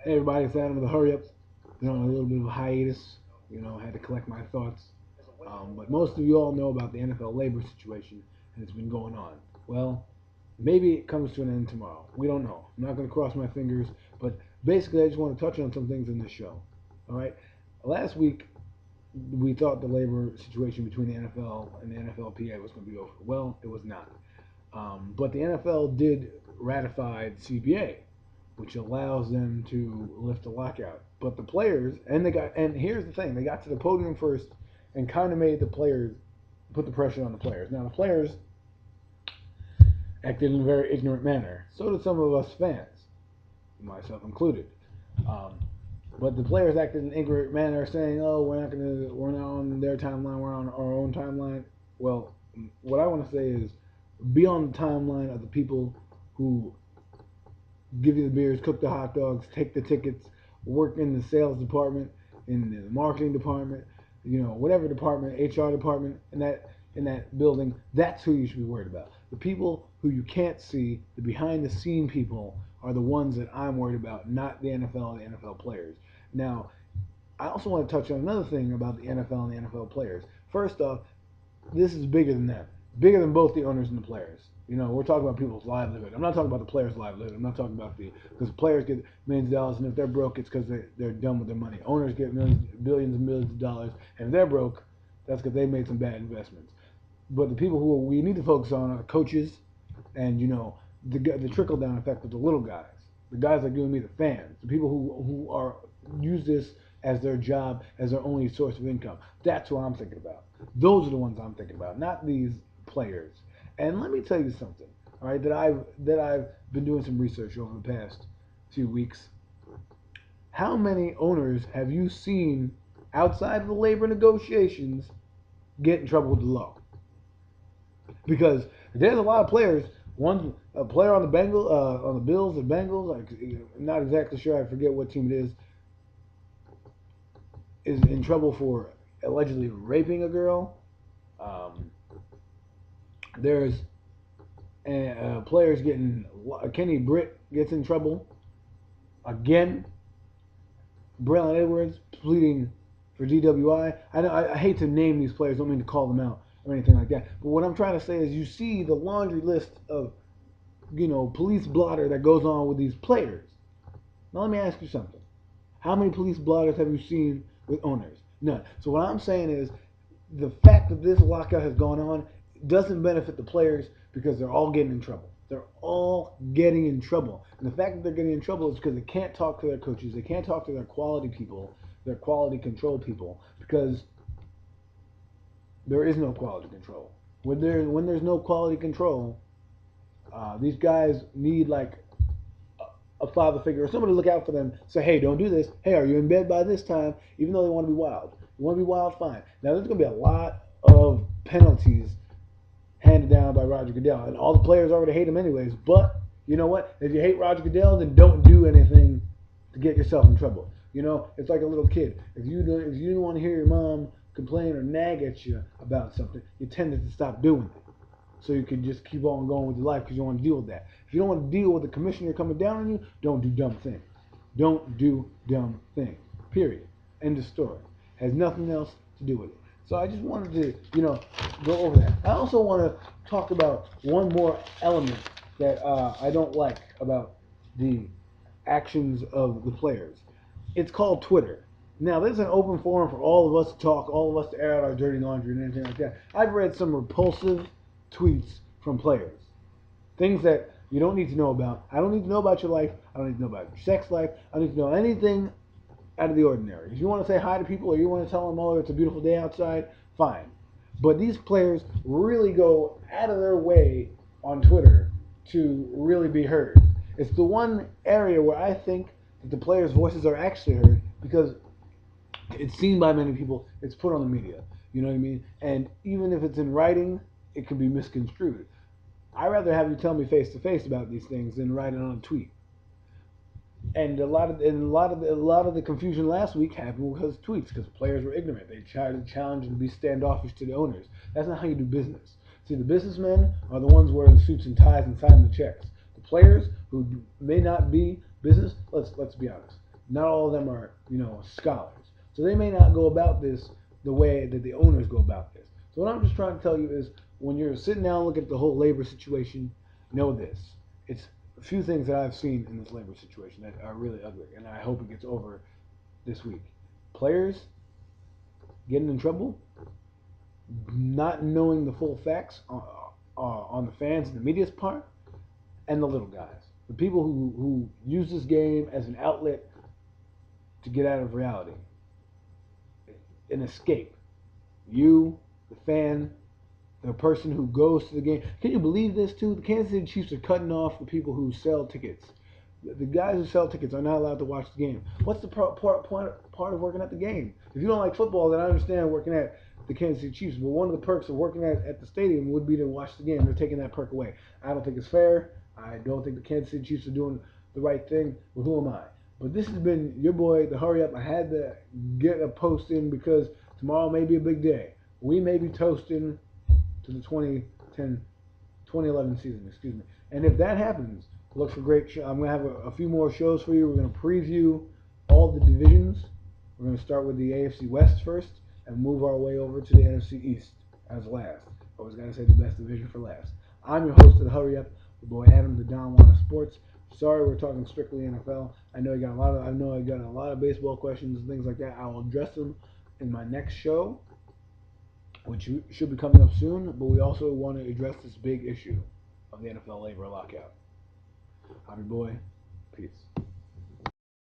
Everybody said I'm in the hurry up. Been on a little bit of a hiatus. Had to collect my thoughts. But most of you all know about the NFL labor situation, and it's been going on. Well, maybe it comes to an end tomorrow. We don't know. I'm not going to cross my fingers, but basically, I just want to touch on some things in this show. All right. Last week, we thought the labor situation between the NFL and the NFLPA was going to be over. Well, it was not. But the NFL did ratify the CBA, which allows them to lift the lockout. But the players, and here's the thing, they got to the podium first and kind of made the players put the pressure on the players. Now the players acted in a very ignorant manner. So did some of us fans, myself included. Um, but the players acted in an ignorant manner, saying, "Oh, we're not on their timeline, we're on our own timeline." Well, what I want to say is, be on the timeline of the people who give you the beers, cook the hot dogs, take the tickets, work in the sales department, in the marketing department, whatever department, HR department in that building. That's who you should be worried about. The people who you can't see, the behind the scene people, are the ones that I'm worried about, not the NFL and the NFL players. Now, I also want to touch on another thing about the NFL and the NFL players. First off, this is bigger than them, bigger than both the owners and the players. We're talking about people's livelihood. I'm not talking about the players' livelihood. I'm not talking about because players get millions of dollars, and if they're broke, it's because they're done with their money. Owners get billions and millions of dollars, and if they're broke, that's because they made some bad investments. But the people who we need to focus on are coaches, and the trickle down effect of the little guys, the guys like you and me, the fans, the people who are use this as their job, as their only source of income. That's what I'm thinking about. Those are the ones I'm thinking about, not these players. And let me tell you something, all right, that I've been doing some research over the past few weeks. How many owners have you seen outside of the labor negotiations get in trouble with the law? Because there's a lot of players. One a player on the Bills, the Bengals. I'm not exactly sure. I forget what team it is in trouble for allegedly raping a girl. Um, there's players getting. Kenny Britt gets in trouble again. Braylon Edwards pleading for DWI. I hate to name these players. Don't mean to call them out or anything like that. But what I'm trying to say is, you see the laundry list of police blotter that goes on with these players. Now let me ask you something. How many police blotters have you seen with owners? None. So what I'm saying is, the fact that this lockout has gone on doesn't benefit the players because they're all getting in trouble. They're all getting in trouble. And the fact that they're getting in trouble is because they can't talk to their coaches. They can't talk to their quality people, their quality control people, because there is no quality control. When there's no quality control, these guys need like a father figure or somebody to look out for them. Say, hey, don't do this. Hey, are you in bed by this time? Even though they want to be wild. You want to be wild, fine. Now there's going to be a lot of penalties handed down by Roger Goodell, and all the players already hate him anyways. But you know what? If you hate Roger Goodell, then don't do anything to get yourself in trouble. It's like a little kid. If you don't want to hear your mom complain or nag at you about something, you tend to stop doing it, so you can just keep on going with your life because you don't want to deal with that. If you don't want to deal with the commissioner coming down on you, don't do dumb things. Don't do dumb things. Period. End of story. Has nothing else to do with it. So I just wanted to, go over that. I also want to talk about one more element that I don't like about the actions of the players. It's called Twitter. Now, this is an open forum for all of us to talk, all of us to air out our dirty laundry and anything like that. I've read some repulsive tweets from players. Things that you don't need to know about. I don't need to know about your life. I don't need to know about your sex life. I don't need to know anything out of the ordinary. If you want to say hi to people or you want to tell them, oh, it's a beautiful day outside, fine. But these players really go out of their way on Twitter to really be heard. It's the one area where I think that the players' voices are actually heard because it's seen by many people. It's put on the media. You know what I mean? And even if it's in writing, it can be misconstrued. I'd rather have you tell me face to face about these things than write it on a tweet. And a lot of the confusion last week happened because of tweets, because players were ignorant. They tried to challenge and be standoffish to the owners. That's not how you do business. See, the businessmen are the ones wearing the suits and ties and signing the checks. The players who may not be business, let's be honest. Not all of them are, scholars. So they may not go about this the way that the owners go about this. So what I'm just trying to tell you is when you're sitting down looking at the whole labor situation, know this. It's a few things that I've seen in this labor situation that are really ugly, and I hope it gets over this week. Players getting in trouble, not knowing the full facts on the fans and the media's part, and the little guys. The people who use this game as an outlet to get out of reality, an escape. You, the fan, the person who goes to the game. Can you believe this too? The Kansas City Chiefs are cutting off the people who sell tickets. The guys who sell tickets are not allowed to watch the game. What's the part of working at the game? If you don't like football, then I understand working at the Kansas City Chiefs. But one of the perks of working at the stadium would be to watch the game. They're taking that perk away. I don't think it's fair. I don't think the Kansas City Chiefs are doing the right thing. Well, who am I? But this has been your boy, the Hurry Up. I had to get a post in because tomorrow may be a big day. We may be toasting to the 2011 season, excuse me. And if that happens, look for great I'm going to have a few more shows for you. We're going to preview all the divisions. We're going to start with the AFC West first and move our way over to the NFC East as last. Always got to say the best division for last. I'm your host of the Hurry Up, the boy Adam, the Don Juan of Sports. Sorry, we're talking strictly NFL. I know I got a lot of baseball questions and things like that. I will address them in my next show, which should be coming up soon. But we also want to address this big issue of the NFL labor lockout. I'm your boy. Peace.